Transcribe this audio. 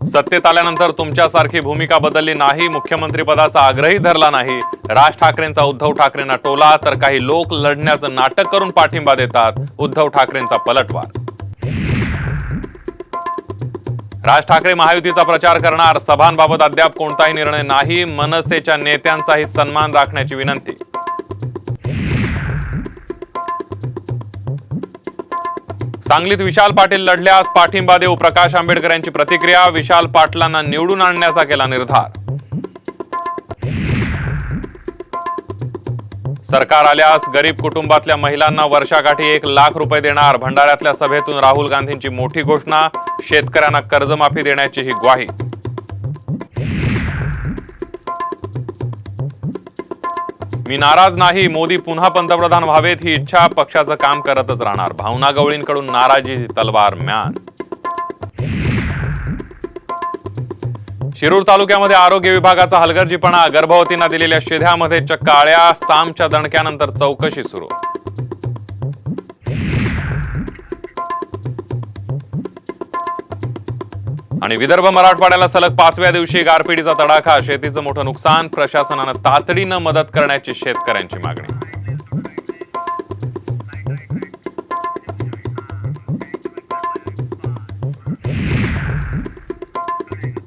सत्तेत आल्यानंतर तुमच्यासारखी भूमिका बदलली नाही, मुख्यमंत्री पदाचा आग्रही धरला नाही। राज ठाकरेंचा उद्धव ठाकरेंना टोला, तर काही लोक लढण्याचं नाटक करून पाठिंबा देतात। उद्धव ठाकरेंचा पलटवार। राज ठाकरे महायुतीचा प्रचार करणार, सभांबाबत अद्याप कोणताही निर्णय नाही। मनसेच्या नेत्यांचाही सन्मान राखण्याची विनंती। सांगलीत विशाल पाटील लढल्यास पाठिंबा देऊ, प्रकाश आंबेडकर यांची प्रतिक्रिया। विशाल पाटलांना निवडून आणण्याचा केला निर्धार। सरकार आल्यास गरीब कुटुंबातल्या महिलांना वर्षाकाठी 1 लाख रुपये देणार। भंडाऱ्यातल्या सभेतून राहुल गांधींची मोठी घोषणा, शेतकऱ्यांना कर्जमाफी देण्याची ही ग्वाही। मी नाराज नाही, मोदी पुन्हा पंतप्रधान व्हावेत ही इच्छा, पक्षाचं काम करतच राहणार। भावना गवळींकडून नाराजीची तलवार म्यान। शिरूर तालुक्यामध्ये आरोग्य विभागाचा हलगर्जीपणा, गर्भवतींना दिलेल्या शिध्यामध्ये चक्क आळ्या। सामच्या दणक्यानंतर चौकशी सुरू। आणि विदर्भ मराठवाड्याला सलग 5व्या दिवशी गारपिटीचा तडाखा, शेतीचं मोठं नुकसान। प्रशासनानं तातडीनं मदत करण्याची शेतकऱ्यांची मागणी।